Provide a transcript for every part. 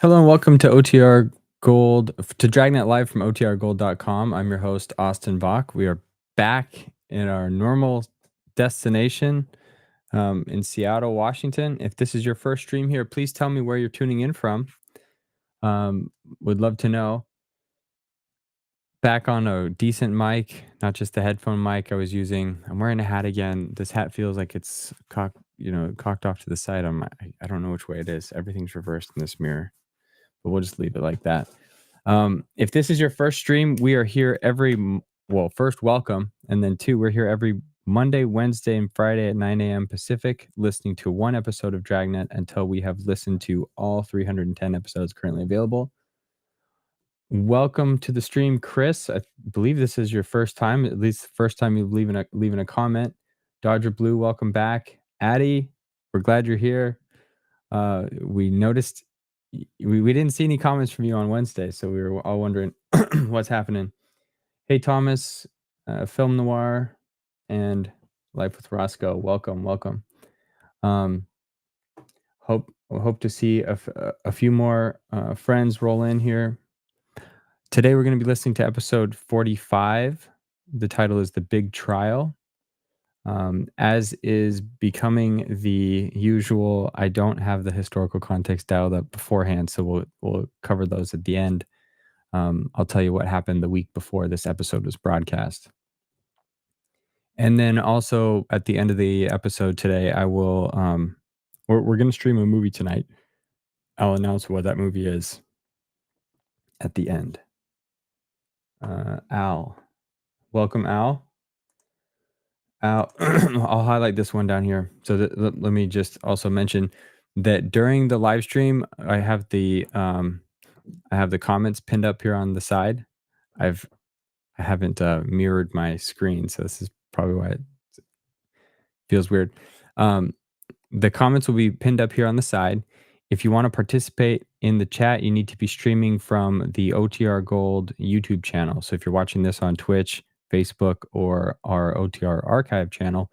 Hello and welcome to OTR Gold, to Dragnet Live from OTRGold.com. I'm your host, Austin Bach. We are back in our normal destination in Seattle, Washington. If this is your first stream here, please tell me where you're tuning in from. Would love to know. Back on a decent mic, not just the headphone mic I was using. I'm wearing a hat again. This hat feels like it's cocked off to the side. I don't know which way it is. Everything's reversed in this mirror. But we'll just leave it like that. If this is your first stream, we are here first, welcome. And then two, we're here every Monday, Wednesday, and Friday at 9 a.m. Pacific, listening to one episode of Dragnet until we have listened to all 310 episodes currently available. Welcome to the stream, Chris. I believe this is your first time, at least the first time you've leaving a comment. Dodger Blue, welcome back. Addie, we're glad you're here. We noticed we didn't see any comments from you on Wednesday, so we were all wondering what's happening. Hey, Thomas, Film Noir, and Life with Roscoe. Welcome. Hope to see a few more friends roll in here. Today we're going to be listening to episode 45. The title is The Big Trial. As is becoming the usual, I don't have the historical context dialed up beforehand, so we'll cover those at the end. I'll tell you what happened the week before this episode was broadcast. And then also at the end of the episode today, I will we're going to stream a movie tonight. I'll announce what that movie is at the end. Al. Welcome, Al. I'll highlight this one down here. So let me just also mention that during the live stream, I have the comments pinned up here on the side. I haven't mirrored my screen, so this is probably why it feels weird. The comments will be pinned up here on the side. If you want to participate in the chat, you need to be streaming from the OTR Gold YouTube channel. So if you're watching this on Twitch, Facebook, or our OTR archive channel,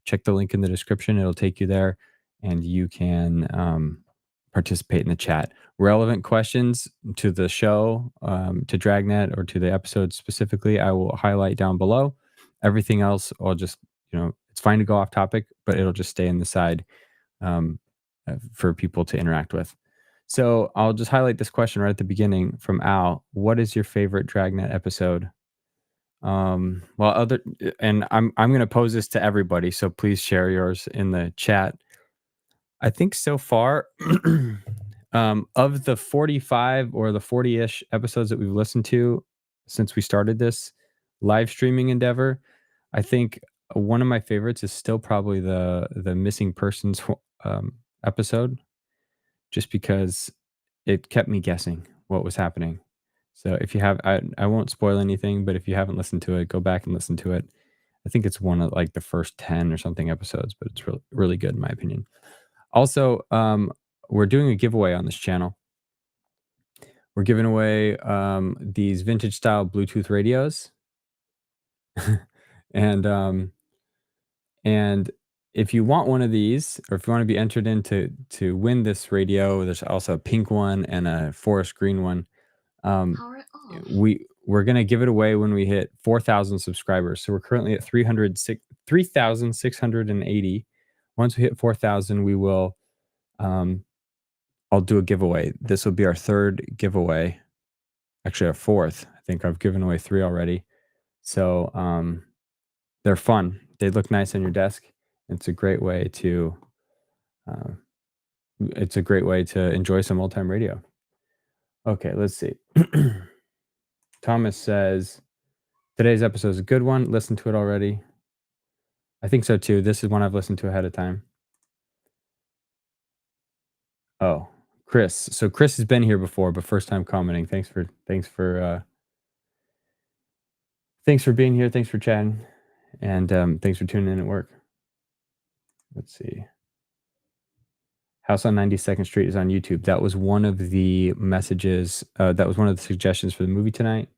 check the link in the description. It'll take you there and you can participate in the chat. Relevant questions to the show, to Dragnet, or to the episode specifically, I will highlight down below. Everything else, I'll just, it's fine to go off topic, but it'll just stay in the side for people to interact with. So I'll just highlight this question right at the beginning from Al. What is your favorite Dragnet episode? And I'm going to pose this to everybody, so please share yours in the chat. I think so far, of the 45 or the 40-ish episodes that we've listened to since we started this live streaming endeavor, I think one of my favorites is still probably the missing persons episode, just because it kept me guessing what was happening. So if you have, I won't spoil anything, but if you haven't listened to it, go back and listen to it. I think it's one of like the first 10 or something episodes, but it's really, really good in my opinion. Also, we're doing a giveaway on this channel. We're giving away these vintage style Bluetooth radios. And if you want one of these, or if you want to be entered in to win this radio, there's also a pink one and a forest green one. We're gonna give it away when we hit 4,000 subscribers. So we're currently at 3,680. Once we hit 4,000, we will I'll do a giveaway. This will be our third giveaway, actually our fourth. I think I've given away 3 already. So, they're fun. They look nice on your desk. It's a great way to, uh, it's a great way to enjoy some old time radio. Okay, let's see. Thomas says, "Today's episode is a good one. Listen to it already." I think so too. This is one I've listened to ahead of time. Oh, Chris. So Chris has been here before, but first time commenting. Thanks for being here. Thanks for chatting. And thanks for tuning in at work. Let's see. House on 92nd Street is on YouTube. That was one of the messages. That was one of the suggestions for the movie tonight.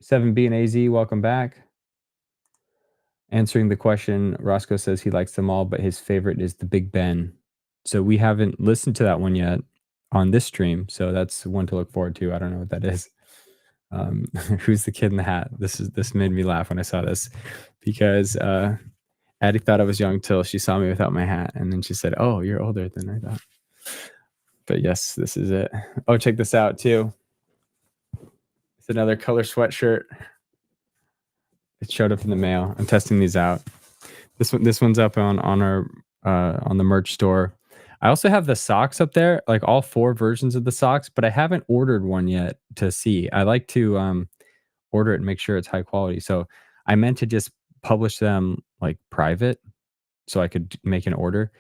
7B and AZ, welcome back. Answering the question, Roscoe says he likes them all, but his favorite is the Big Ben. So we haven't listened to that one yet on this stream. So that's one to look forward to. I don't know what that is. Who's the kid in the hat? This made me laugh when I saw this because Addie thought I was young till she saw me without my hat, and then she said, "Oh, you're older than I thought." But yes, this is it. Oh, check this out too. It's another color sweatshirt. It showed up in the mail. I'm testing these out. This one's up on our on the merch store. I also have the socks up there, like all 4 versions of the socks, but I haven't ordered one yet to see. I like to order it and make sure it's high quality. So I meant to just publish them like private so I could make an order,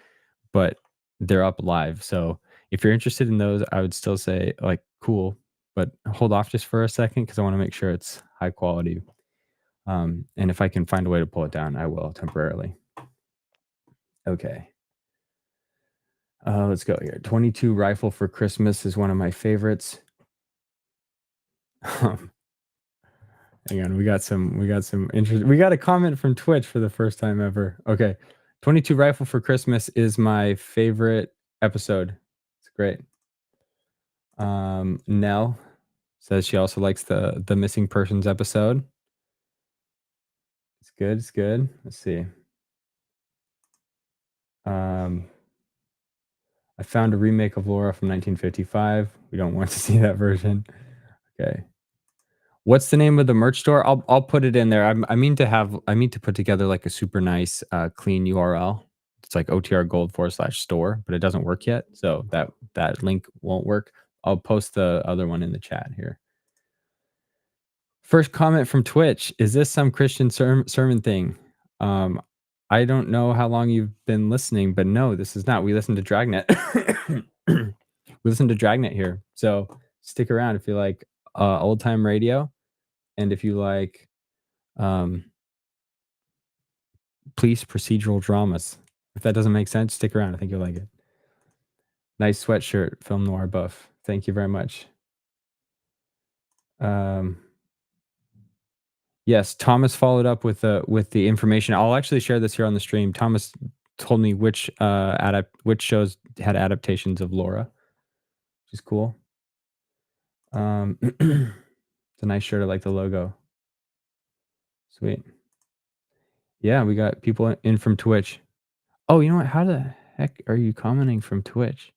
but they're up live. So if you're interested in those, I would still say like cool, but hold off just for a second because I want to make sure it's high quality. And if I can find a way to pull it down, I will temporarily. Okay. Let's go here. 22 rifle for Christmas is one of my favorites. Hang on, we got some interest. We got a comment from Twitch for the first time ever. Okay. 22 rifle for Christmas is my favorite episode. It's great. Nell says she also likes the missing persons episode. It's good. It's good. Let's see. I found a remake of Laura from 1955. We don't want to see that version. Okay. What's the name of the merch store? I'll put it in there. I mean to put together like a super nice clean URL. It's like OTRGold/store, but it doesn't work yet. So that link won't work. I'll post the other one in the chat here. First comment from Twitch. Is this some Christian sermon thing? I don't know how long you've been listening, but no, this is not. We listen to Dragnet. We listen to Dragnet here. So stick around if you like old time radio, and if you like police procedural dramas. If that doesn't make sense, stick around. I think you'll like it. Nice sweatshirt, film noir buff. Thank you very much. Yes, Thomas followed up with the information. I'll actually share this here on the stream. Thomas told me which shows had adaptations of Laura, which is cool. It's a nice shirt. I like the logo. Sweet. Yeah, we got people in from Twitch. Oh, you know what? How the heck are you commenting from Twitch?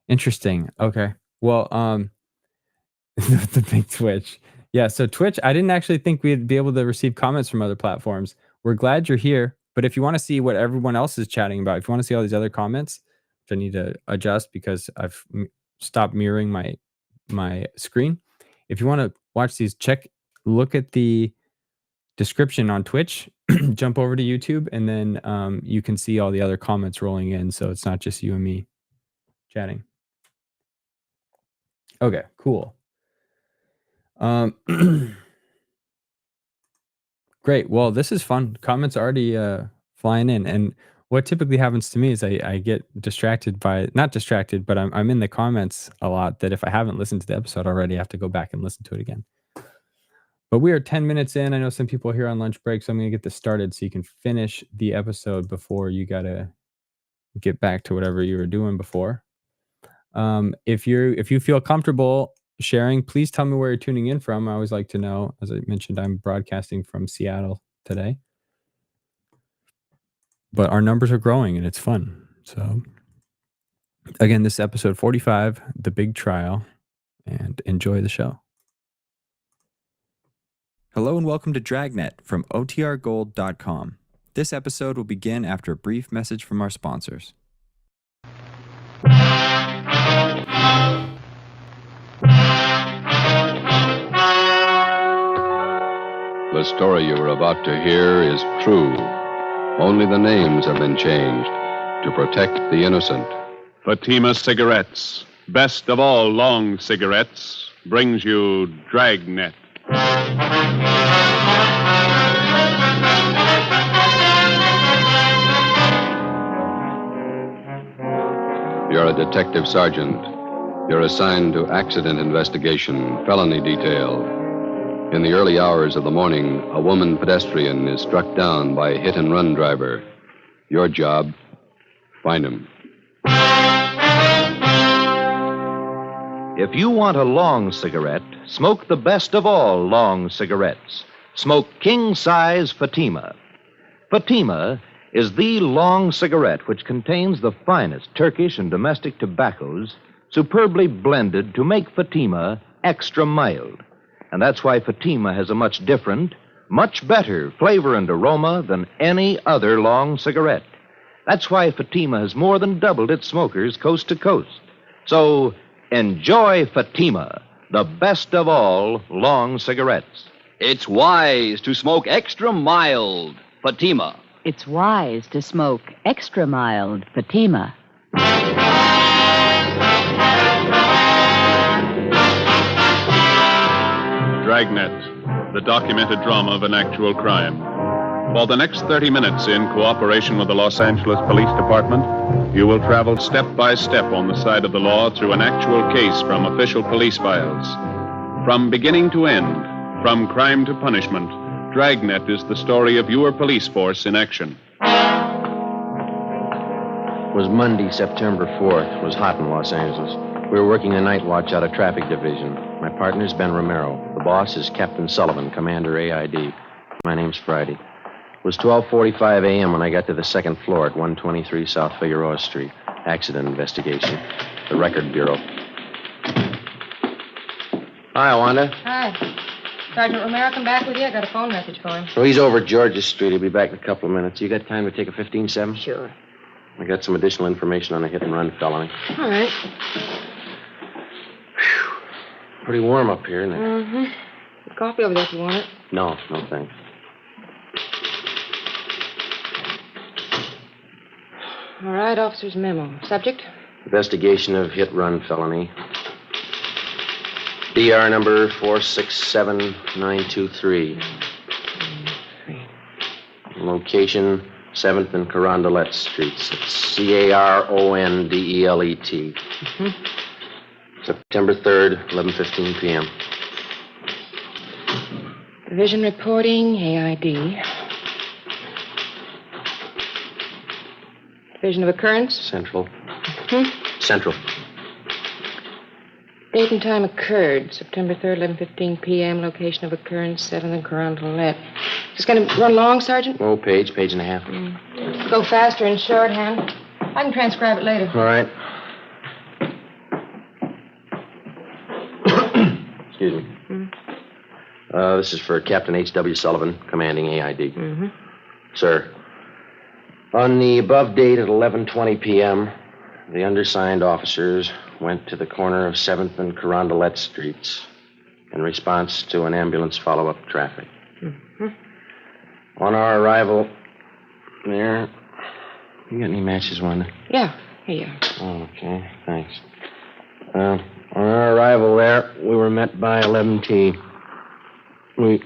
Interesting. Okay. Well, the big Twitch. Yeah, so Twitch, I didn't actually think we'd be able to receive comments from other platforms. We're glad you're here, but if you want to see what everyone else is chatting about, if you want to see all these other comments, which I need to adjust because I've stopped mirroring my screen. If you want to watch these, look at the description on Twitch, jump over to YouTube, and then you can see all the other comments rolling in. So it's not just you and me chatting. Okay, cool. Great. Well, this is fun. Comments already flying in, and what typically happens to me is I get distracted by not distracted, but I'm in the comments a lot. That if I haven't listened to the episode already, I have to go back and listen to it again. But we are 10 minutes in. I know some people are here on lunch break, so I'm going to get this started so you can finish the episode before you got to get back to whatever you were doing before. If you feel comfortable sharing, please tell me where you're tuning in from. I always like to know. As I mentioned, I'm broadcasting from Seattle today. but our numbers are growing and it's fun. So, again, this is episode 45, The Big Trial, and enjoy the show. Hello and welcome to Dragnet from OTRGold.com. This episode will begin after a brief message from our sponsors. The story you are about to hear is true. Only the names have been changed to protect the innocent. Fatima Cigarettes, best of all long cigarettes, brings you Dragnet. You're a detective sergeant. You're assigned to accident investigation, felony detail. In the early hours of the morning, a woman pedestrian is struck down by a hit-and-run driver. Your job, find him. If you want a long cigarette, smoke the best of all long cigarettes. Smoke king-size Fatima. Fatima is the long cigarette which contains the finest Turkish and domestic tobaccos superbly blended to make Fatima extra mild. And that's why Fatima has a much different, much better flavor and aroma than any other long cigarette. That's why Fatima has more than doubled its smokers coast to coast. So enjoy Fatima, the best of all long cigarettes. It's wise to smoke extra mild Fatima. It's wise to smoke extra mild Fatima. Dragnet, the documented drama of an actual crime. For the next 30 minutes, in cooperation with the Los Angeles Police Department, you will travel step by step on the side of the law through an actual case from official police files. From beginning to end, from crime to punishment, Dragnet is the story of your police force in action. It was Monday, September 4th. It was hot in Los Angeles. We were working the night watch out of traffic division. My partner's Ben Romero. The boss is Captain Sullivan, Commander AID. My name's Friday. It was 12:45 a.m. when I got to the second floor at 123 South Figueroa Street. Accident investigation. The Record Bureau. Hi, Wanda. Hi. Sergeant Romero come back with you? I got a phone message for him. So he's over at Georgia Street. He'll be back in a couple of minutes. You got time to take a 15-7? Sure. I got some additional information on a hit-and-run felony. All right. Pretty warm up here, isn't it? Mm-hmm. Coffee over there if you want it. No, thanks. All right, officer's memo. Subject? Investigation of hit-run felony. DR number 467923. Location, 7th and Carondelet Streets. It's Carondelet. Mm-hmm. September 3rd, 11:15 p.m. Division reporting, AID. Division of occurrence? Central. Hmm? Central. Date and time occurred, September 3rd, 11:15 p.m. Location of occurrence, 7th and Carondelet. Is this going to run long, Sergeant? Oh, page and a half. Go faster in shorthand. I can transcribe it later. All right. Excuse me. This is for Captain H.W. Sullivan, commanding AID. Mm-hmm. Sir, on the above date at 11:20 p.m., the undersigned officers went to the corner of 7th and Carondelet Streets in response to an ambulance follow-up traffic. Mm-hmm. On our arrival there... You got any matches, Wanda? Yeah, here you are. Oh, okay, thanks. On our arrival there, we were met by 11T. We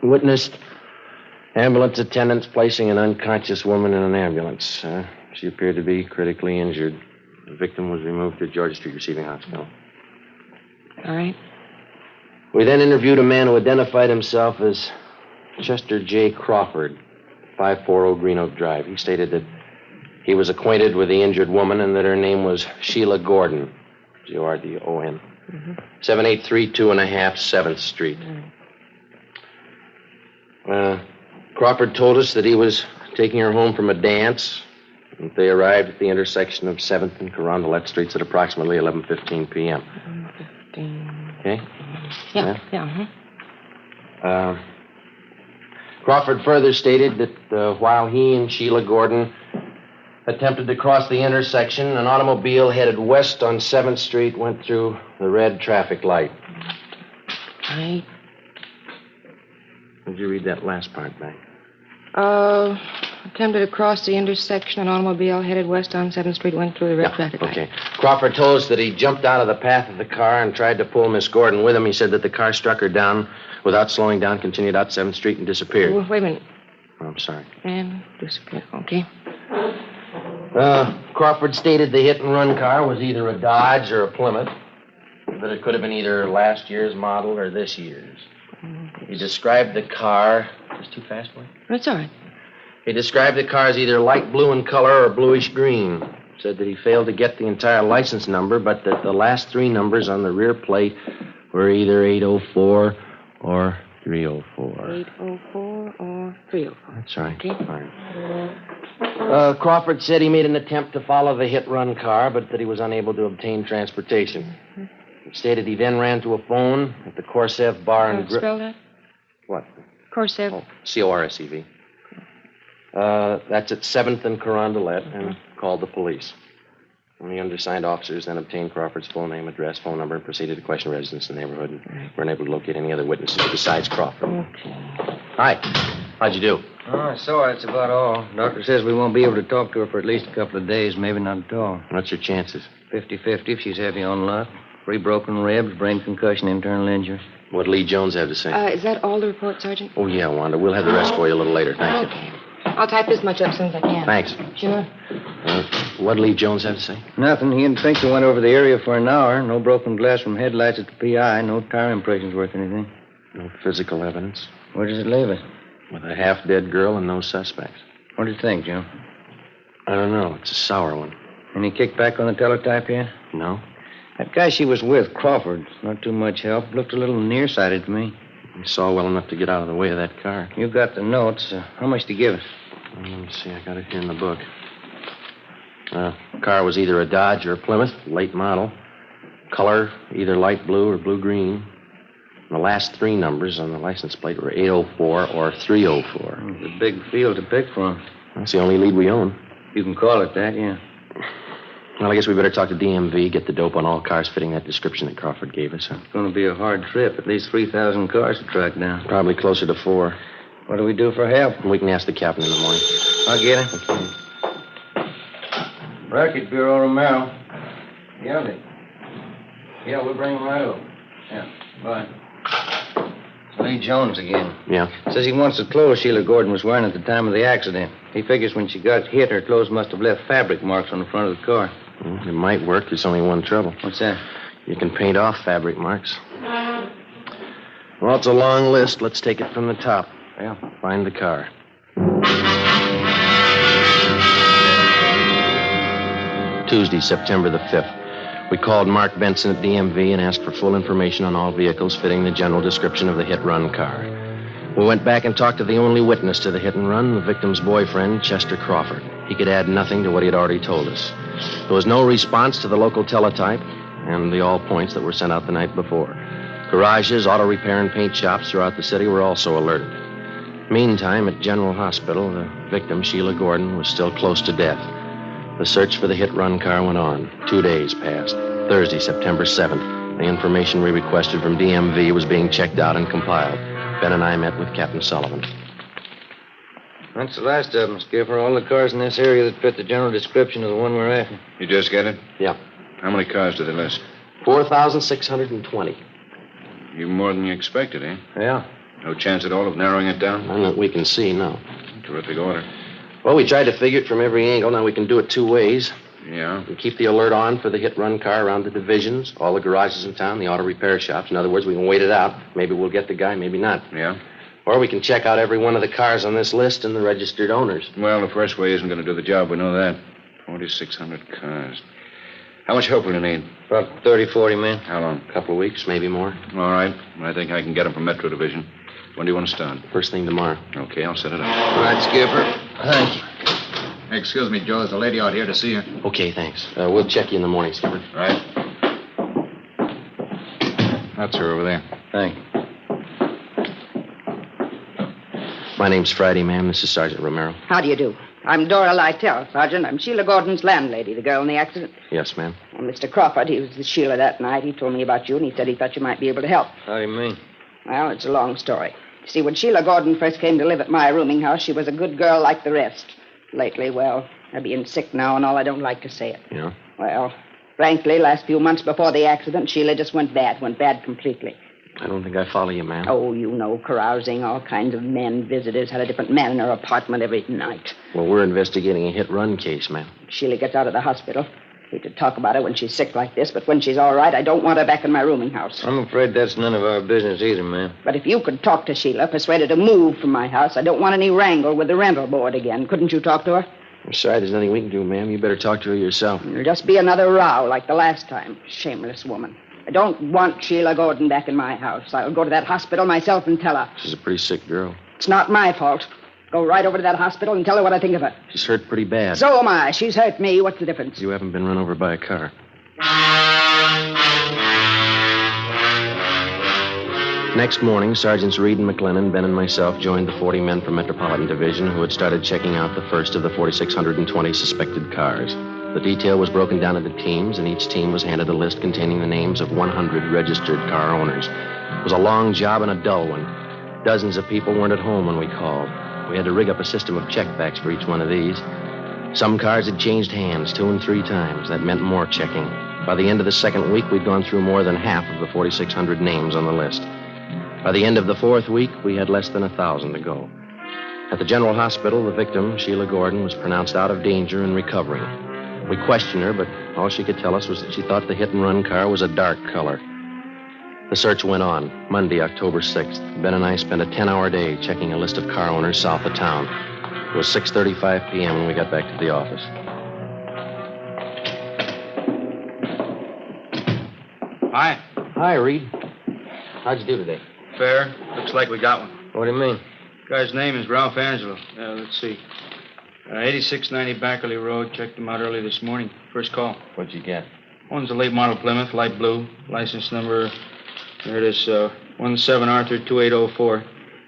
witnessed ambulance attendants placing an unconscious woman in an ambulance. She appeared to be critically injured. The victim was removed to Georgia Street Receiving Hospital. All right. We then interviewed a man who identified himself as Chester J. Crawford, 540 Green Oak Drive. He stated that he was acquainted with the injured woman and that her name was Sheila Gordon, Gordon, 7832.5 7th Street. Crawford told us that he was taking her home from a dance. And they arrived at the intersection of 7th and Carondelet Streets at approximately 11:15 p.m. 15. Okay? Yeah. Crawford further stated that while he and Sheila Gordon attempted to cross the intersection, an automobile headed west on 7th Street went through the red traffic light. Right. Did you read that last part back? Attempted to cross the intersection. An automobile headed west on 7th Street went through the red traffic light. Okay. Crawford told us that he jumped out of the path of the car and tried to pull Miss Gordon with him. He said that the car struck her down without slowing down, continued out 7th Street, and disappeared. Wait a minute. Oh, I'm sorry. And disappeared. Okay. Crawford stated the hit-and-run car was either a Dodge or a Plymouth, but it could have been either last year's model or this year's. He described the car... Is too fast, boy? That's all right. He described the car as either light blue in color or bluish green. Said that he failed to get the entire license number, but that the last 3 numbers on the rear plate were either 804 or 304. 804 or 304. That's right. Okay. Fine. Crawford said he made an attempt to follow the hit-run car, but that he was unable to obtain transportation. He stated he then ran to a phone at the Corsev Bar and Grill. Spell that? What? Corsev. Oh, Corsev. That's at 7th and Carondelet, and called the police. And the undersigned officers then obtained Crawford's full name, address, phone number, and proceeded to question residents in the neighborhood, and were unable to locate any other witnesses besides Crawford. Okay. Hi. How'd you do? Oh, I saw her. That's about all. Doctor says we won't be able to talk to her for at least a couple of days, maybe not at all. What's your chances? 50-50 if she's heavy on luck. 3 broken ribs, brain concussion, internal injury. What'd Lee Jones have to say? Is that all the report, Sergeant? Oh, yeah, Wanda. We'll have the rest for you a little later. Thank you. Okay. I'll type this much up as soon as I can. Thanks. Sure. What'd Lee Jones have to say? Nothing. He and Pinker went over the area for an hour. No broken glass from headlights at the PI. No tire impressions worth anything. No physical evidence. Where does it leave us? With a half-dead girl and no suspects. What do you think, Joe? I don't know. It's a sour one. Any kickback on the teletype yet? No? That guy she was with, Crawford, not too much help. Looked a little nearsighted to me. He saw well enough to get out of the way of that car. You got the notes. How much to give us? Let me see. I got it here in the book. The car was either a Dodge or a Plymouth, late model. Color, either light blue or blue-green. The last 3 numbers on the license plate were 804 or 304. It's a big field to pick from. That's the only lead we own. You can call it that, yeah. Well, I guess we better talk to DMV, get the dope on all cars fitting that description that Crawford gave us. It's going to be a hard trip. At least 3,000 cars to track down. Probably closer to 4. What do we do for help? We can ask the captain in the morning. I'll get him. Record Bureau, Romero. Yeah, we'll bring him right over. Yeah, bye. It's Lee Jones again. Yeah? Says he wants the clothes Sheila Gordon was wearing at the time of the accident. He figures when she got hit, her clothes must have left fabric marks on the front of the car. Well, it might work. There's only one trouble. What's that? You can paint off fabric marks. Well, it's a long list. Let's take it from the top. Yeah. Find the car. Tuesday, September the 5th. We called Mark Benson at DMV and asked for full information on all vehicles fitting the general description of the hit-run car. We went back and talked to the only witness to the hit-and-run, the victim's boyfriend, Chester Crawford. He could add nothing to what he had already told us. There was no response to the local teletype and the all points that were sent out the night before. Garages, auto repair, and paint shops throughout the city were also alerted. Meantime, at General Hospital, the victim, Sheila Gordon, was still close to death. The search for the hit-run car went on. 2 days passed. Thursday, September 7th, the information we requested from DMV was being checked out and compiled. Ben and I met with Captain Sullivan. That's the last of them, Skipper. All the cars in this area that fit the general description of the one we're after. You just get it? Yeah. How many cars did they list? 4,620. You more than you expected, eh? Yeah. No chance at all of narrowing it down? None that we can see, no. Terrific order. Well, we tried to figure it from every angle. Now we can do it 2 ways. Yeah? We keep the alert on for the hit-run car around the divisions, all the garages in town, the auto repair shops. In other words, we can wait it out. Maybe we'll get the guy, maybe not. Yeah? Or we can check out every one of the cars on this list and the registered owners. Well, the first way isn't going to do the job. We know that. 4,600 cars. How much help will you need? About 30, 40 men. How long? A couple of weeks, maybe more. All right. I think I can get them from Metro Division. When do you want to start? First thing tomorrow. Okay, I'll set it up. All right, Skipper. Thanks. Hey, excuse me, Joe. There's a lady out here to see you. Okay, thanks. We'll check you in the morning, Skipper. Right. That's her over there. Thanks. My name's Friday, ma'am. This is Sergeant Romero. How do you do? I'm Dora Lytell, Sergeant. I'm Sheila Gordon's landlady, the girl in the accident. Yes, ma'am. Well, Mr. Crawford, he was with Sheila that night. He told me about you, and he said he thought you might be able to help. How do you mean? Well, it's a long story. See, when Sheila Gordon first came to live at my rooming house, she was a good girl like the rest. Lately, well, her being sick now and all, I don't like to say it. Yeah? Well, frankly, last few months before the accident, Sheila just went bad completely. I don't think I follow you, ma'am. Oh, you know, carousing, all kinds of men, visitors, had a different man in her apartment every night. Well, we're investigating a hit-run case, ma'am. Sheila gets out of the hospital. Hate to talk about her when she's sick like this, but when she's all right, I don't want her back in my rooming house. I'm afraid that's none of our business either, ma'am. But if you could talk to Sheila, persuade her to move from my house, I don't want any wrangle with the rental board again. Couldn't you talk to her? I'm sorry, there's nothing we can do, ma'am. You better talk to her yourself. It'll just be another row like the last time. Shameless woman. I don't want Sheila Gordon back in my house. I'll go to that hospital myself and tell her. She's a pretty sick girl. It's not my fault. Go right over to that hospital and tell her what I think of her. She's hurt pretty bad. So am I. She's hurt me. What's the difference? You haven't been run over by a car. Next morning, Sergeants Reed and McLennan, Ben, and myself joined the 40 men from Metropolitan Division who had started checking out the first of the 4,620 suspected cars. The detail was broken down into teams, and each team was handed a list containing the names of 100 registered car owners. It was a long job and a dull one. Dozens of people weren't at home when we called. We had to rig up a system of checkbacks for each one of these. Some cars had changed hands 2 and 3 times. That meant more checking. By the end of the second week, we'd gone through more than half of the 4,600 names on the list. By the end of the fourth week, we had less than 1,000 to go. At the General Hospital, the victim, Sheila Gordon, was pronounced out of danger and recovering. We questioned her, but all she could tell us was that she thought the hit-and-run car was a dark color. The search went on. Monday, October 6th. Ben and I spent a 10-hour day checking a list of car owners south of town. It was 6:35 p.m. when we got back to the office. Hi. Hi, Reed. How'd you do today? Fair. Looks like we got one. What do you mean? Guy's name is Ralph Angelo. Let's see. 8690 Backerley Road. Checked him out early this morning. First call. What'd you get? One's a late model Plymouth, light blue. License number, there it is, 17 Arthur 2804.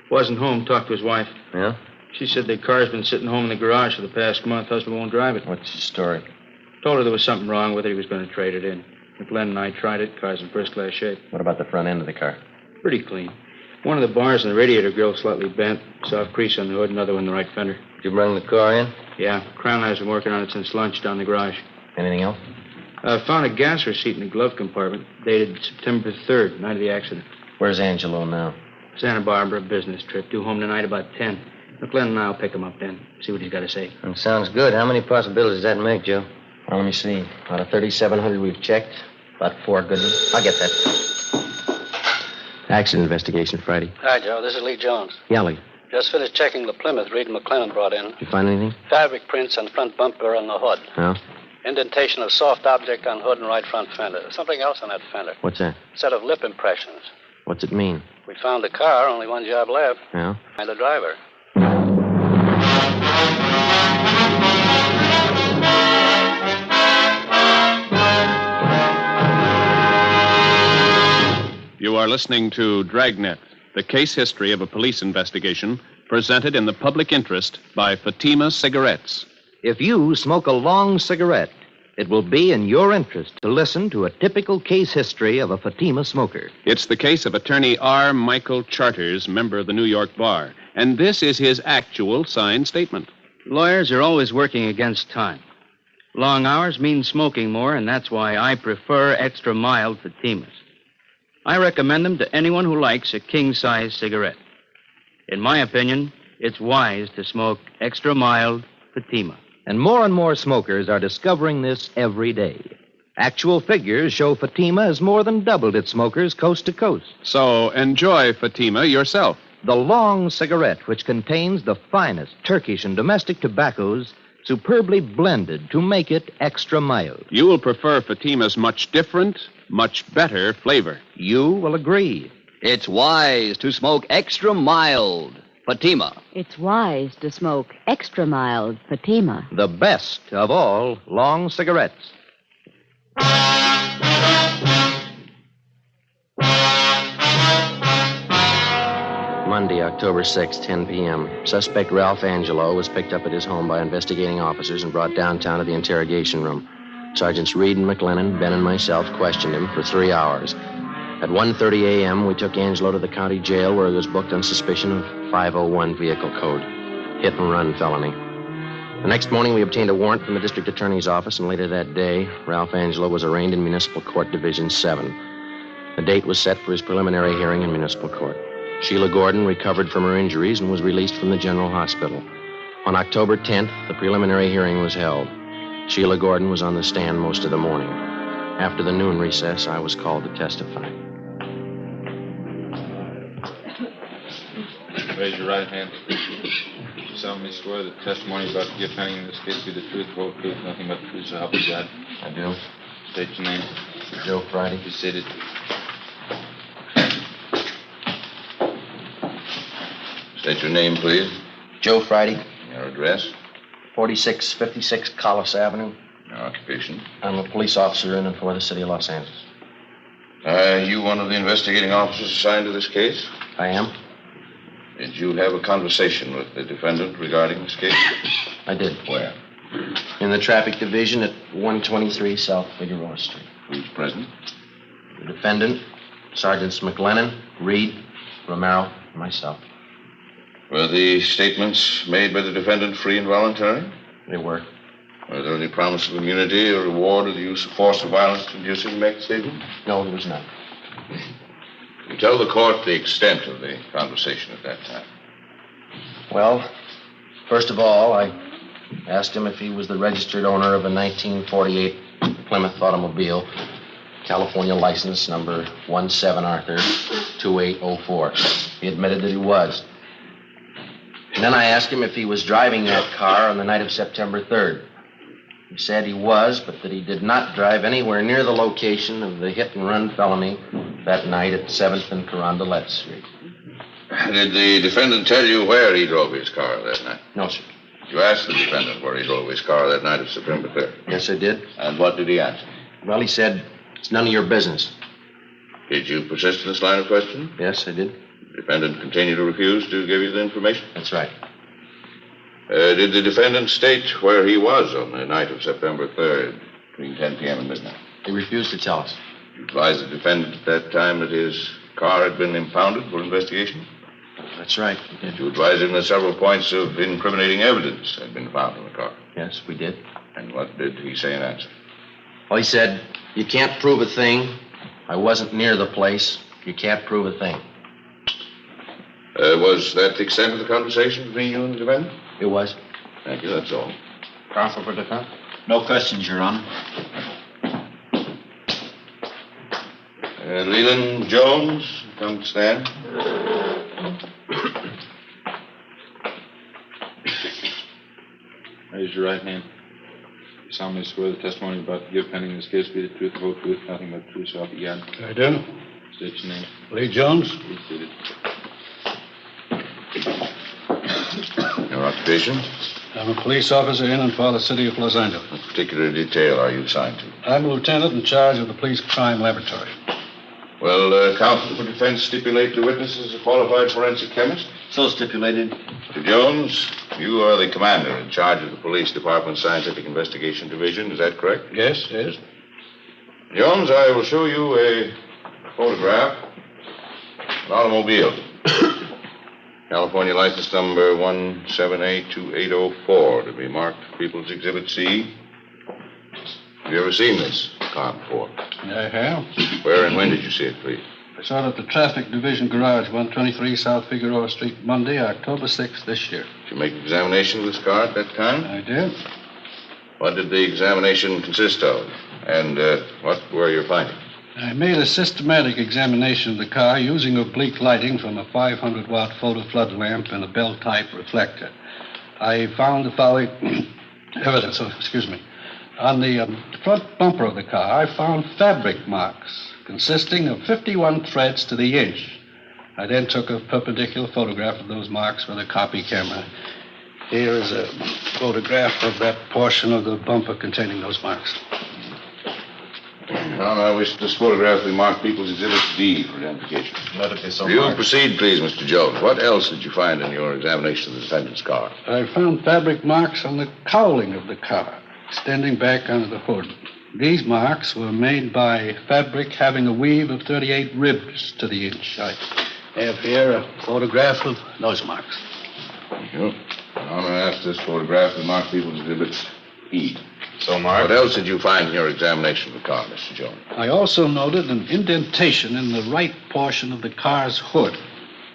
Wasn't home. Talked to his wife. Yeah? She said the car's been sitting home in the garage for the past month. Husband won't drive it. What's your story? Told her there was something wrong with it. He was going to trade it in. McLennan and I tried it. Car's in first-class shape. What about the front end of the car? Pretty clean. One of the bars in the radiator grill slightly bent. Soft crease on the hood. Another one in the right fender. Did you bring the car in? Yeah. Crown has been working on it since lunch down the garage. Anything else? Found a gas receipt in the glove compartment. Dated September 3rd, night of the accident. Where's Angelo now? Santa Barbara, business trip. Due home tonight about 10. McLennan and I will pick him up then. See what he's got to say. That sounds good. How many possibilities does that make, Joe? Well, let me see. Out of 3,700 we've checked, about 4 good ones. I'll get that. Accident investigation, Friday. Hi, Joe. This is Lee Jones. Yeah, Lee. Just finished checking the Plymouth Reed and McLennan brought in. Did you find anything? Fabric prints on front bumper on the hood. Yeah? Indentation of soft object on hood and right front fender. Something else on that fender. What's that? Set of lip impressions. What's it mean? We found the car. Only one job left. Yeah? Find the driver. You are listening to Dragnet, the case history of a police investigation, presented in the public interest by Fatima Cigarettes. If you smoke a long cigarette, it will be in your interest to listen to a typical case history of a Fatima smoker. It's the case of attorney R. Michael Charters, member of the New York Bar. And this is his actual signed statement. Lawyers are always working against time. Long hours mean smoking more, and that's why I prefer extra mild Fatimas. I recommend them to anyone who likes a king-size cigarette. In my opinion, it's wise to smoke extra mild Fatima. And more smokers are discovering this every day. Actual figures show Fatima has more than doubled its smokers coast to coast. So enjoy Fatima yourself. The long cigarette, which contains the finest Turkish and domestic tobaccos, superbly blended to make it extra mild. You will prefer Fatima's much different, much better flavor. You will agree. It's wise to smoke extra mild. Fatima. It's wise to smoke extra mild Fatima. The best of all long cigarettes. Monday, October 6, 10 p.m. Suspect Ralph Angelo was picked up at his home by investigating officers and brought downtown to the interrogation room. Sergeants Reed and McLennan, Ben, and myself questioned him for 3 hours. At 1:30 a.m., we took Angelo to the county jail where he was booked on suspicion of 501 vehicle code, hit-and-run felony. The next morning, we obtained a warrant from the district attorney's office, and later that day, Ralph Angelo was arraigned in Municipal Court Division 7. The date was set for his preliminary hearing in municipal court. Sheila Gordon recovered from her injuries and was released from the general hospital. On October 10th, the preliminary hearing was held. Sheila Gordon was on the stand most of the morning. After the noon recess, I was called to testify. Raise your right hand. You solemnly swear that the testimony about to give pending in this case be the truth, the whole truth, nothing but the truth, so help you God. I do. State your name. Joe Friday. Be seated. State your name, please. Joe Friday, Your address. 4656 Collis Avenue. Your occupation. I'm a police officer in and for the city of Los Angeles. Are you one of the investigating officers assigned to this case? I am. Did you have a conversation with the defendant regarding this case? I did. Where? In the traffic division at 123 South Figueroa Street. Who's present? The defendant, Sergeants McLennan, Reed, Romero, and myself. Were the statements made by the defendant free and voluntary? They were. Was there any promise of immunity or reward or the use of force or violence to induce him to make the statement? No, there was none. Can you tell the court the extent of the conversation at that time? Well, first of all, I asked him if he was the registered owner of a 1948 Plymouth automobile, California license number 17 Arthur 2804. He admitted that he was. And then I asked him if he was driving that car on the night of September 3rd. He said he was, but that he did not drive anywhere near the location of the hit-and-run felony that night at 7th and Carondelet Street. Did the defendant tell you where he drove his car that night? No, sir. You asked the defendant where he drove his car that night of September 3rd? Yes, I did. And what did he answer? Well, he said, it's none of your business. Did you persist in this line of questioning? Yes, I did. The defendant continued to refuse to give you the information? That's right. Did the defendant state where he was on the night of September 3rd, between 10 p.m. and midnight? He refused to tell us. You advised the defendant at that time that his car had been impounded for investigation? That's right. Did you advise him that several points of incriminating evidence had been found in the car? Yes, we did. And what did he say in answer? Well, he said, you can't prove a thing. I wasn't near the place. You can't prove a thing. Was that the extent of the conversation between you and the defendant? It was. Thank you, that's all. Counsel for defense? No questions, Your Honor. Leland Jones, come to stand. Raise your right hand. You solemnly swear the testimony about to give pending in this case be the truth, the whole truth, nothing but the truth, so help you God. I do. State your name. Lee Jones. Be seated. Your occupation? I'm a police officer in and for the city of Los Angeles. What particular detail are you assigned to? I'm a lieutenant in charge of the police crime laboratory. Well, counsel for defense stipulate the witness is a qualified forensic chemist? So stipulated. Mr. Jones, you are the commander in charge of the police department's scientific investigation division, is that correct? Yes, yes. Jones, I will show you a photograph of an automobile. California license number 1782804 to be marked People's Exhibit C. Have you ever seen this car before? I have. Where and when did you see it, please? I saw it at the traffic division garage, 123 South Figueroa Street, Monday, October 6th this year. Did you make an examination of this car at that time? I did. What did the examination consist of? And what were your findings? I made a systematic examination of the car using oblique lighting from a 500-watt photo flood lamp and a bell-type reflector. I found the following evidence. On the front bumper of the car, I found fabric marks consisting of 51 threads to the inch. I then took a perpendicular photograph of those marks with a copy camera. Here is a photograph of that portion of the bumper containing those marks. Now, I wish this photograph be marked People's Exhibit D for identification. Let it be so You marked. proceed, please, Mr. Jones. What else did you find in your examination of the defendant's car? I found fabric marks on the cowling of the car, extending back under the hood. These marks were made by fabric having a weave of 38 ribs to the inch. I have here a photograph of those marks. Thank you. Now, I'm going to ask this photograph to mark People's Exhibit E. So marked. What else did you find in your examination of the car, Mr. Jones? I also noted an indentation in the right portion of the car's hood.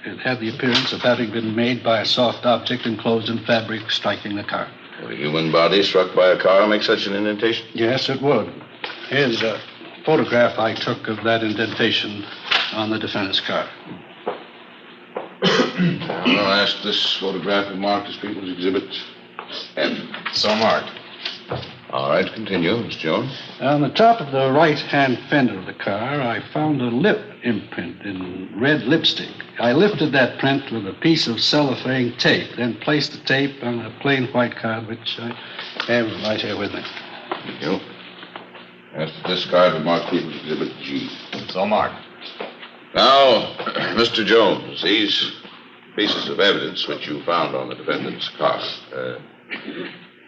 It had the appearance of having been made by a soft object enclosed in fabric striking the car. Would a human body struck by a car make such an indentation? Yes, it would. Here's a photograph I took of that indentation on the defendant's car. I'm going to ask this photograph to mark as People's Exhibit F. So marked. All right, continue, Mr. Jones. On the top of the right-hand fender of the car, I found a lip imprint in red lipstick. I lifted that print with a piece of cellophane tape, then placed the tape on a plain white card, which I have right here with me. Thank you. Ask this card to mark People's Exhibit G. So marked. Now, Mr. Jones, these pieces of evidence which you found on the defendant's car,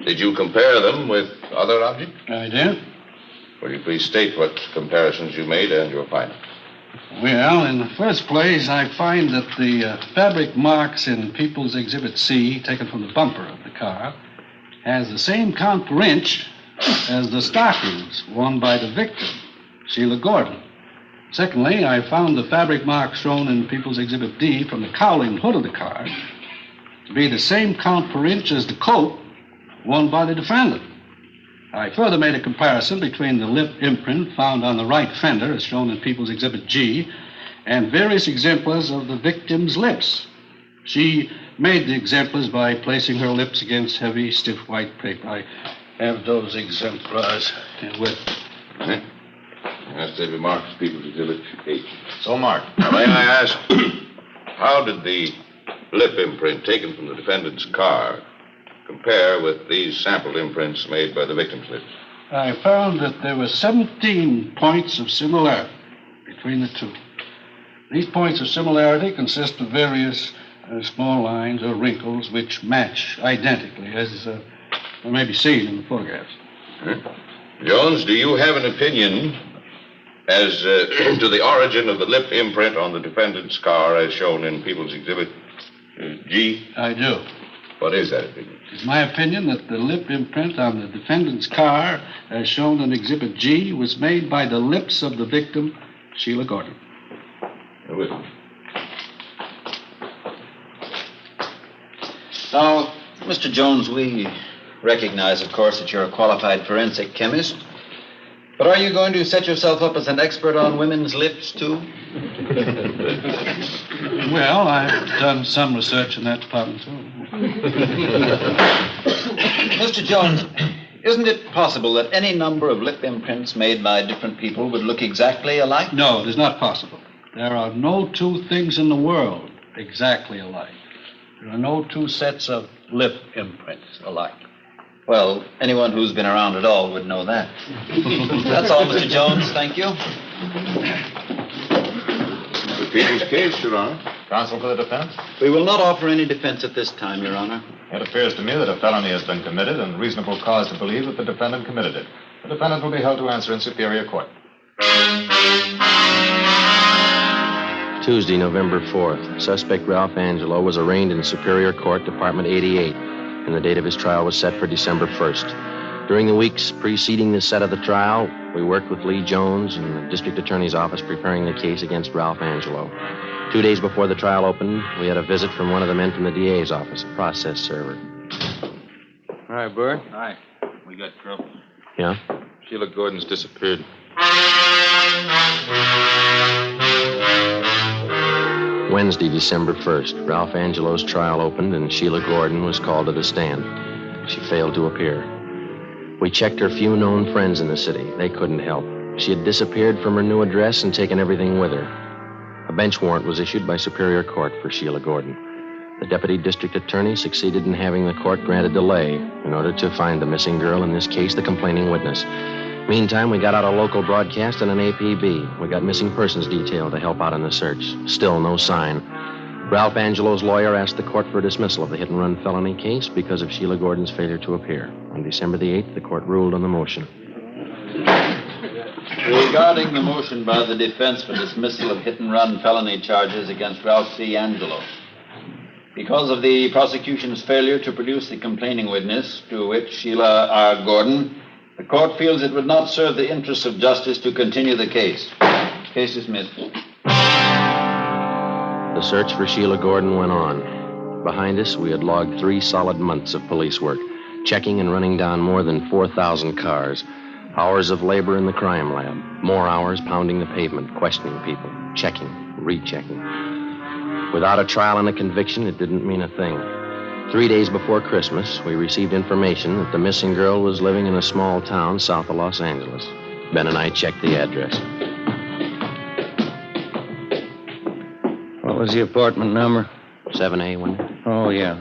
did you compare them with other objects? I did. Will you please state what comparisons you made and your findings? Well, in the first place, I find that the fabric marks in People's Exhibit C, taken from the bumper of the car, has the same count per inch as the stockings worn by the victim, Sheila Gordon. Secondly, I found the fabric marks shown in People's Exhibit D from the cowling hood of the car to be the same count per inch as the coat worn by the defendant. I further made a comparison between the lip imprint found on the right fender, as shown in People's Exhibit G, and various exemplars of the victim's lips. She made the exemplars by placing her lips against heavy, stiff white paper. I have those exemplars with me. Ask they be marked as People's Exhibit H. So marked. Now, may I ask, how did the lip imprint taken from the defendant's car compare with these sample imprints made by the victim's lips? I found that there were 17 points of similarity between the two. These points of similarity consist of various small lines or wrinkles which match identically, as may be seen in the photographs. Jones, do you have an opinion as to the origin of the lip imprint on the defendant's car as shown in People's Exhibit G? I do. What is that opinion? It's my opinion that the lip imprint on the defendant's car, as shown in Exhibit G, was made by the lips of the victim, Sheila Gordon. With me. Now, Mr. Jones, we recognize, of course, that you're a qualified forensic chemist. But are you going to set yourself up as an expert on women's lips, too? Well, I've done some research in that department, too. Mr. Jones, isn't it possible that any number of lip imprints made by different people would look exactly alike? No, it is not possible. There are no two things in the world exactly alike. There are no two sets of lip imprints alike. Well, anyone who's been around at all would know that. That's all, Mr. Jones. Thank you. The people's case, Your Honor. Counsel for the defense? We will not offer any defense at this time, Your Honor. It appears to me that a felony has been committed and reasonable cause to believe that the defendant committed it. The defendant will be held to answer in Superior Court. Tuesday, November 4th. Suspect Ralph Angelo was arraigned in Superior Court, Department 88, and the date of his trial was set for December 1st. During the weeks preceding the set of the trial, we worked with Lee Jones in the district attorney's office preparing the case against Ralph Angelo. 2 days before the trial opened, we had a visit from one of the men from the DA's office, a process server. All right, Bert. Hi. We got trouble. Yeah? Sheila Gordon's disappeared. Wednesday, December 1st, Ralph Angelo's trial opened and Sheila Gordon was called to the stand. She failed to appear. We checked her few known friends in the city. They couldn't help. She had disappeared from her new address and taken everything with her. A bench warrant was issued by Superior Court for Sheila Gordon. The deputy district attorney succeeded in having the court grant a delay in order to find the missing girl, in this case, the complaining witness. Meantime, we got out a local broadcast and an APB. We got missing persons detail to help out in the search. Still no sign. Ralph Angelo's lawyer asked the court for a dismissal of the hit-and-run felony case because of Sheila Gordon's failure to appear. On December the 8th, the court ruled on the motion. Regarding the motion by the defense for dismissal of hit-and-run felony charges against Ralph C. Angelo, because of the prosecution's failure to produce the complaining witness, to which Sheila R. Gordon, the court feels it would not serve the interests of justice to continue the case. Case dismissed. The search for Sheila Gordon went on. Behind us, we had logged 3 solid months of police work, checking and running down more than 4,000 cars. Hours of labor in the crime lab. More hours pounding the pavement, questioning people, checking, rechecking. Without a trial and a conviction, it didn't mean a thing. 3 days before Christmas, we received information that the missing girl was living in a small town south of Los Angeles. Ben and I checked the address. What was the apartment number? 7A, wasn't it? Oh, yeah.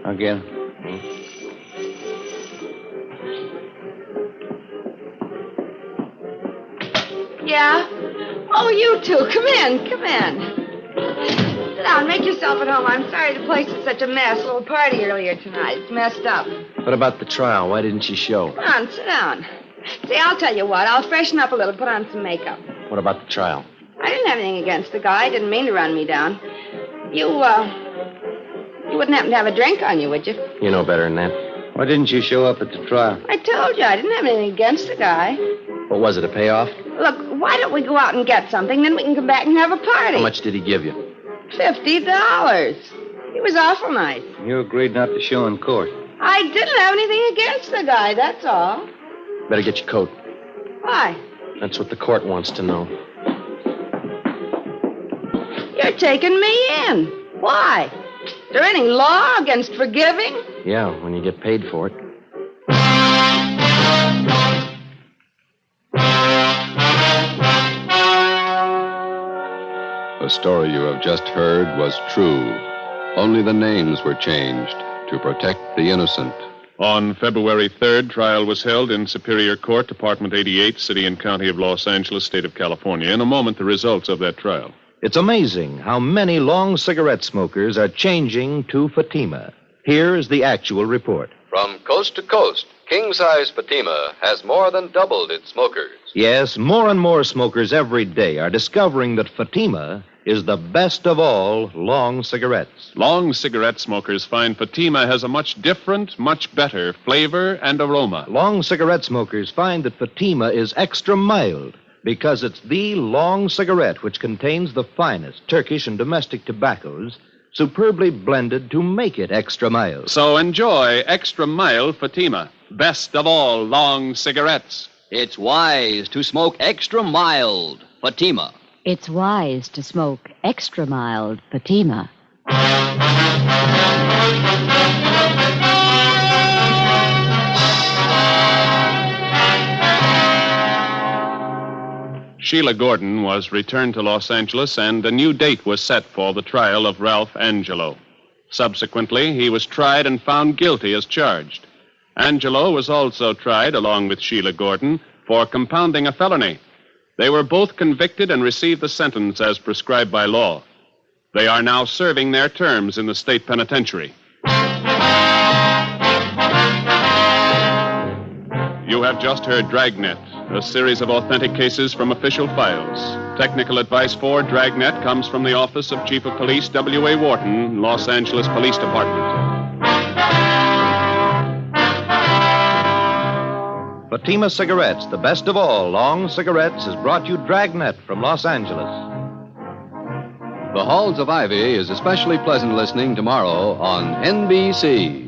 I'll get it. Yeah? Oh, you two. Come in. Come in. Sit down. Make yourself at home. I'm sorry the place is such a mess. A little party earlier tonight. It's messed up. What about the trial? Why didn't she show? Come on, sit down. See, I'll tell you what. I'll freshen up a little, put on some makeup. What about the trial? I didn't have anything against the guy. I didn't mean to run me down. You wouldn't happen to have a drink on you, would you? You know better than that. Why didn't you show up at the trial? I told you I didn't have anything against the guy. What was it, a payoff? Look, why don't we go out and get something, then we can come back and have a party. How much did he give you? $50. He was awful nice. You agreed not to show in court. I didn't have anything against the guy, that's all. Better get your coat. Why? That's what the court wants to know. You're taking me in. Why? Is there any law against forgiving? Yeah, when you get paid for it. The story you have just heard was true. Only the names were changed to protect the innocent. On February 3rd, trial was held in Superior Court, Department 88, City and County of Los Angeles, State of California. In a moment, the results of that trial. It's amazing how many long cigarette smokers are changing to Fatima. Here is the actual report. From coast to coast, king-size Fatima has more than doubled its smokers. Yes, more and more smokers every day are discovering that Fatima is the best of all long cigarettes. Long cigarette smokers find Fatima has a much different, much better flavor and aroma. Long cigarette smokers find that Fatima is extra mild because it's the long cigarette which contains the finest Turkish and domestic tobaccos superbly blended to make it extra mild. So enjoy extra mild Fatima, best of all long cigarettes. It's wise to smoke extra mild Fatima. It's wise to smoke extra mild Fatima. Sheila Gordon was returned to Los Angeles, and a new date was set for the trial of Ralph Angelo. Subsequently, he was tried and found guilty as charged. Angelo was also tried, along with Sheila Gordon, for compounding a felony. They were both convicted and received the sentence as prescribed by law. They are now serving their terms in the state penitentiary. You have just heard Dragnet, a series of authentic cases from official files. Technical advice for Dragnet comes from the Office of Chief of Police W.A. Wharton, Los Angeles Police Department. Fatima Cigarettes, the best of all long cigarettes, has brought you Dragnet from Los Angeles. The Halls of Ivy is especially pleasant listening tomorrow on NBC.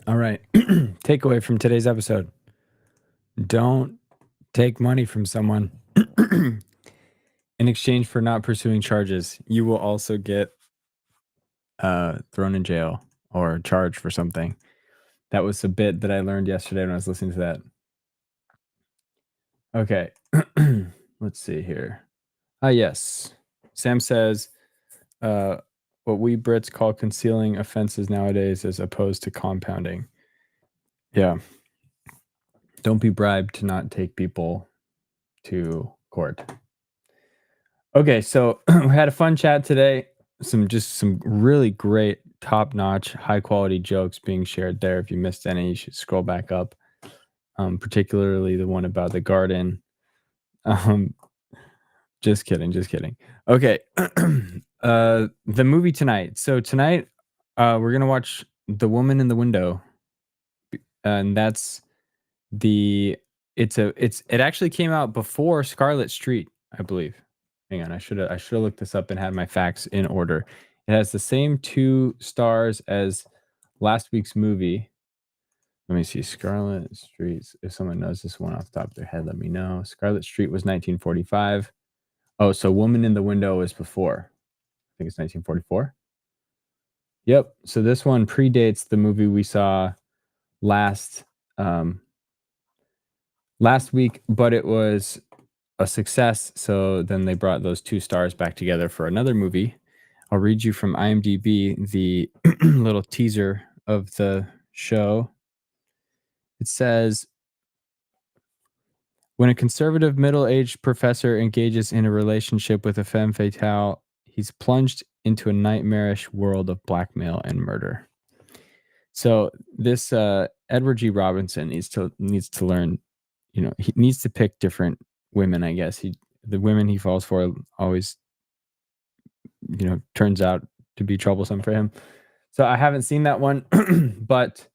All right. Takeaway from today's episode. Don't take money from someone In exchange for not pursuing charges, you will also get thrown in jail or charged for something. That was a bit that I learned yesterday when I was listening to that. Okay. Let's see here. Yes. Sam says what we Brits call concealing offenses nowadays as opposed to compounding. Yeah. Don't be bribed to not take people to court. Okay, so we had a fun chat today. Some really great, top-notch, high-quality jokes being shared there. If you missed any, you should scroll back up. Particularly the one about the garden. Just kidding. Okay. The movie tonight. So tonight, we're gonna watch The Woman in the Window, and that's it actually came out before Scarlet Street, I believe. Hang on, I should have looked this up and had my facts in order. It has the same 2 stars as last week's movie. Let me see. Scarlet Street. If someone knows this one off the top of their head, let me know. Scarlet Street was 1945. Oh, so Woman in the Window is before. I think it's 1944. Yep. So this one predates the movie we saw last week, but it was a success. So then they brought those 2 stars back together for another movie. I'll read you from IMDb the little teaser of the show. It says, when a conservative middle-aged professor engages in a relationship with a femme fatale, he's plunged into a nightmarish world of blackmail and murder. So this Edward G. Robinson needs to learn, he needs to pick different women, I guess. The women he falls for always, turns out to be troublesome for him. So I haven't seen that one, but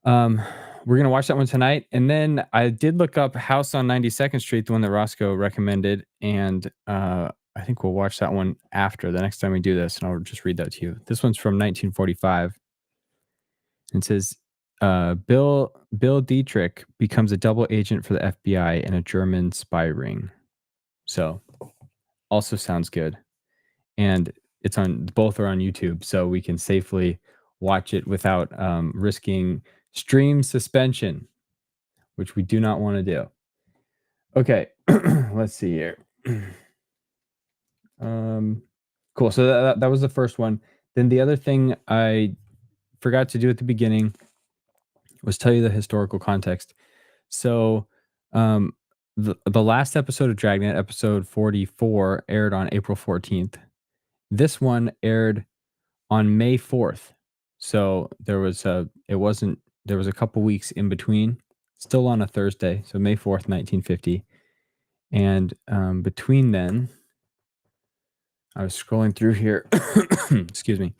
we're going to watch that one tonight. And then I did look up House on 92nd Street, the one that Roscoe recommended. And I think we'll watch that one after the next time we do this. And I'll just read that to you. This one's from 1945. It says, Bill Dietrich becomes a double agent for the FBI in a German spy ring. So also sounds good. And both are on YouTube, so we can safely watch it without risking stream suspension, which we do not want to do. Okay, let's see here. Cool. So that was the first one. Then the other thing I forgot to do at the beginning was tell you the historical context. So the last episode of Dragnet, episode 44, aired on April 14th. This one aired on May 4th. So there was a couple weeks in between, still on a Thursday. So May 4th, 1950. And between then, I was scrolling through here. Excuse me.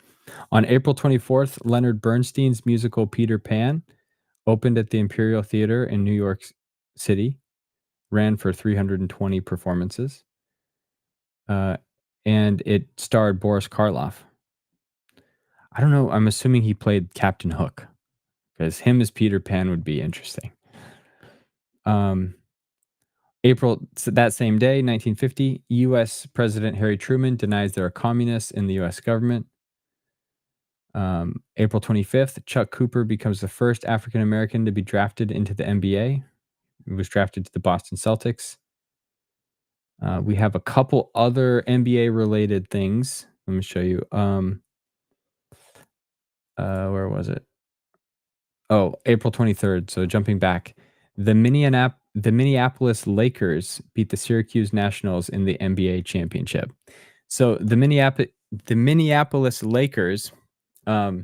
On April 24th, Leonard Bernstein's musical Peter Pan opened at the Imperial Theater in New York City, ran for 320 performances, and it starred Boris Karloff. I don't know. I'm assuming he played Captain Hook, because him as Peter Pan would be interesting. That same day, 1950, U.S. President Harry Truman denies there are communists in the U.S. government. April 25th, Chuck Cooper becomes the first African American to be drafted into the NBA. He was drafted to the Boston Celtics. We have a couple other NBA related things. Let me show you. Where was it? Oh, April 23rd. So jumping back, the Minneapolis Lakers beat the Syracuse Nationals in the NBA championship. So the Minneapolis Lakers, that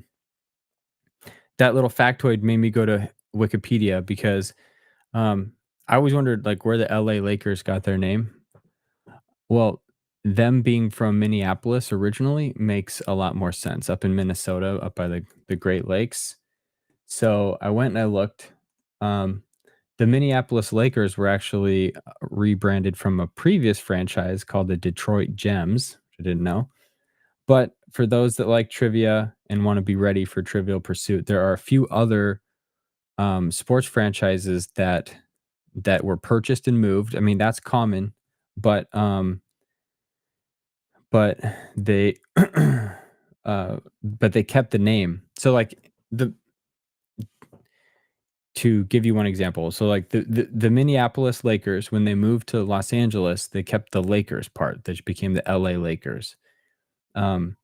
little factoid made me go to Wikipedia because I always wondered where the LA Lakers got their name. Well, them being from Minneapolis originally makes a lot more sense, up in Minnesota, up by the Great Lakes. So I went and I looked. The Minneapolis Lakers were actually rebranded from a previous franchise called the Detroit Gems, which I didn't know. But for those that like trivia and want to be ready for Trivial Pursuit, there are a few other sports franchises that that were purchased and moved. I mean, that's common, but but they but they kept the name. So like the to give you one example, so like the Minneapolis Lakers, when they moved to Los Angeles, they kept the Lakers part, that became the LA Lakers. Um,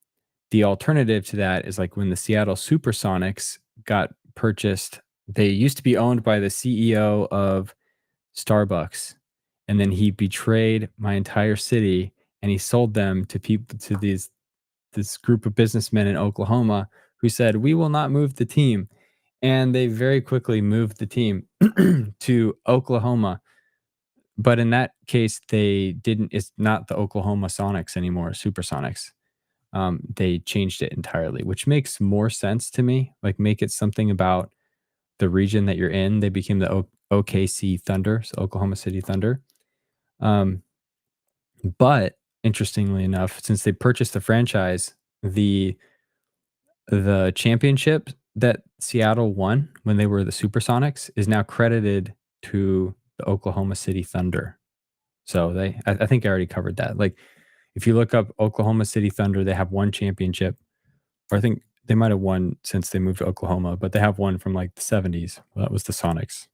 the alternative to that is like when the Seattle Supersonics got purchased, they used to be owned by the CEO of Starbucks, and then he betrayed my entire city and he sold them to people, to this group of businessmen in Oklahoma who said, "We will not move the team." And they very quickly moved the team to Oklahoma. But in that case, they didn't, it's not the Oklahoma Sonics anymore, Supersonics. They changed it entirely, which makes more sense to me. Like, make it something about the region that you're in. They became the OKC Thunder, so Oklahoma City Thunder. Um, but interestingly enough, since they purchased the franchise, the championship that Seattle won when they were the Supersonics is now credited to the Oklahoma City Thunder. So I think I already covered that. Like, if you look up Oklahoma City Thunder, they have one championship, or I think they might have won since they moved to Oklahoma, but they have one from like the 70s. Well, that was the Sonics.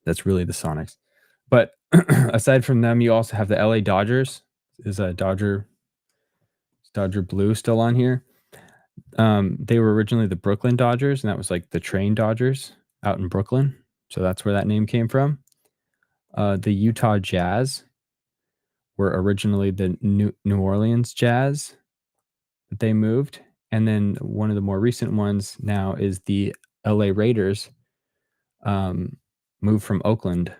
That's really the Sonics. But aside from them, you also have the LA Dodgers. Is a Dodger Blue still on here? They were originally the Brooklyn Dodgers, and that was like the train Dodgers out in Brooklyn. So that's where that name came from. The Utah Jazz were originally the New Orleans Jazz, but they moved. And then one of the more recent ones now is the LA Raiders, moved from Oakland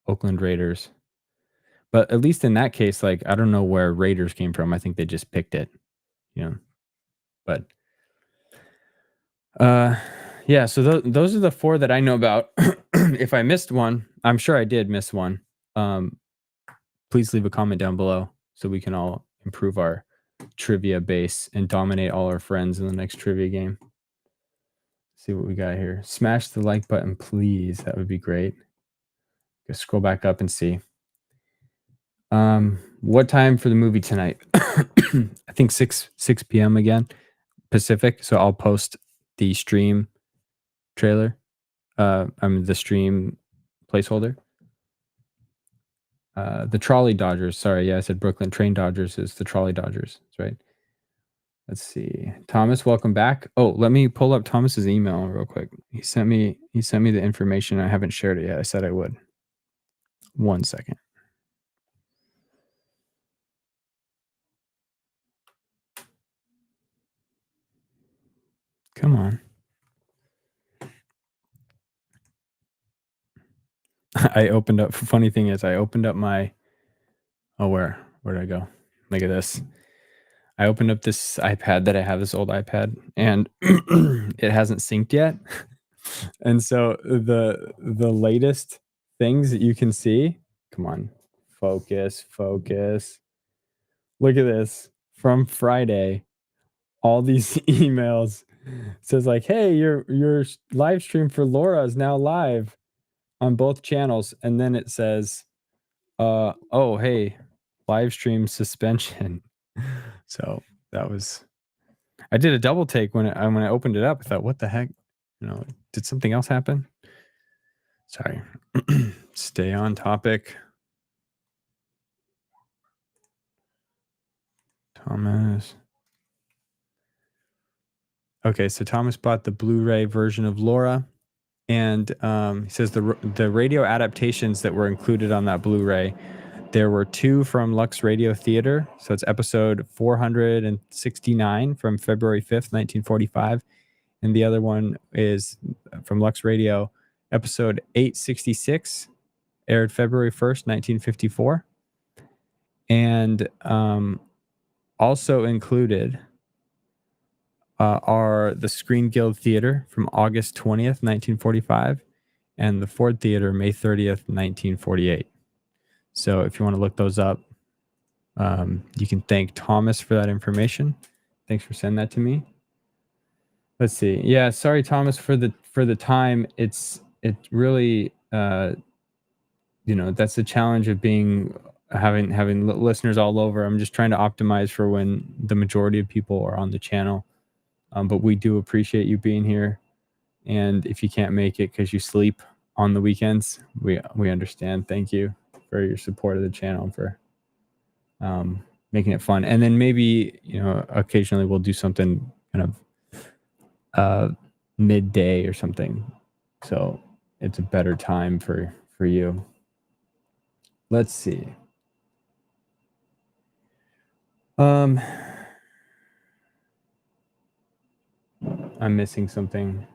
Raiders. But at least in that case, like, I don't know where Raiders came from. I think they just picked it, you know. But yeah, so those are the four that I know about. If I missed one, I'm sure I did miss one. Please leave a comment down below so we can all improve our trivia base and dominate all our friends in the next trivia game. Let's see what we got here. Smash the like button, please. That would be great. Just scroll back up and see. What time for the movie tonight? I think 6 p.m. again, Pacific. So I'll post the stream trailer. The stream placeholder. The Trolley Dodgers. Sorry, yeah, I said Brooklyn Train Dodgers is the Trolley Dodgers. That's right. Let's see. Thomas, welcome back. Oh, let me pull up Thomas's email real quick. He sent me the information. I haven't shared it yet. I said I would. 1 second. Come on. I opened up. Funny thing is, I opened up my. Oh, where did I go? Look at this. I opened up this iPad that I have, this old iPad, and it hasn't synced yet. And so the latest things that you can see. Come on, focus. Look at this from Friday. All these emails says like, "Hey, your live stream for Laura is now live on both channels," and then it says, "Oh, hey, live stream suspension." So that was. I did a double take when I opened it up. I thought, "What the heck? Did something else happen?" Sorry. Stay on topic. Thomas. Okay, so Thomas bought the Blu-ray version of Laura, and he says the radio adaptations that were included on that Blu-ray, there were 2 from Lux Radio Theater. So it's episode 469 from February 5th, 1945. And the other one is from Lux Radio, episode 866, aired February 1st, 1954. And also included are the Screen Guild Theater from August 20th, 1945, and the Ford Theater, May 30th, 1948. So if you want to look those up, you can thank Thomas for that information. Thanks for sending that to me. Let's see. Yeah, sorry, Thomas, for the time. It really that's the challenge of having listeners all over. I'm just trying to optimize for when the majority of people are on the channel. But we do appreciate you being here. And if you can't make it because you sleep on the weekends, we understand. Thank you for your support of the channel and for making it fun. And then maybe, occasionally we'll do something kind of midday or something. So it's a better time for you. Let's see. I'm missing something.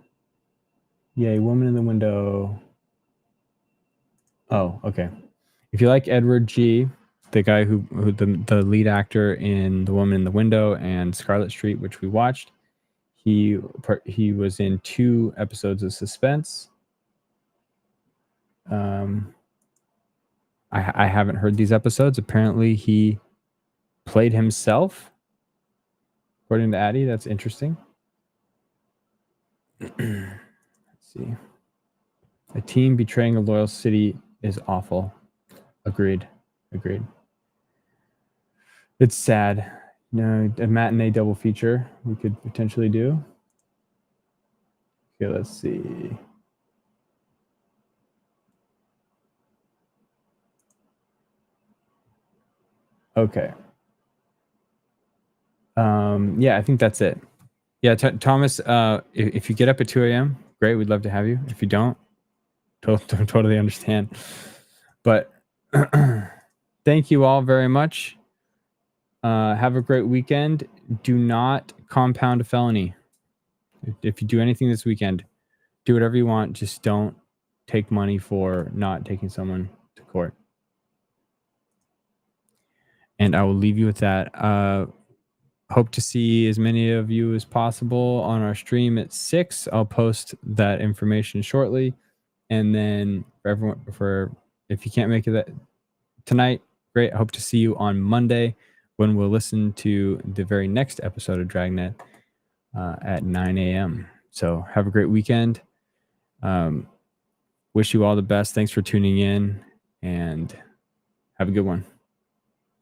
Yay, woman in the window. Oh, okay. If you like Edward G., the guy who the lead actor in The Woman in the Window and Scarlet Street, which we watched, he was in 2 episodes of Suspense. I haven't heard these episodes. Apparently, he played himself, according to Addie. That's interesting. Let's see. A team betraying a loyal city is awful. Agreed. It's sad. A matinee double feature we could potentially do. Okay, let's see. Okay. Yeah, I think that's it. Yeah, Thomas, if you get up at 2 a.m., great. We'd love to have you. If you don't, totally understand. But thank you all very much. Have a great weekend. Do not compound a felony. If you do anything this weekend, do whatever you want. Just don't take money for not taking someone to court. And I will leave you with that. Hope to see as many of you as possible on our stream at 6. I'll post that information shortly. And then for everyone, if you can't make it tonight, great. I hope to see you on Monday when we'll listen to the very next episode of Dragnet at 9 a.m. So have a great weekend. Wish you all the best. Thanks for tuning in and have a good one.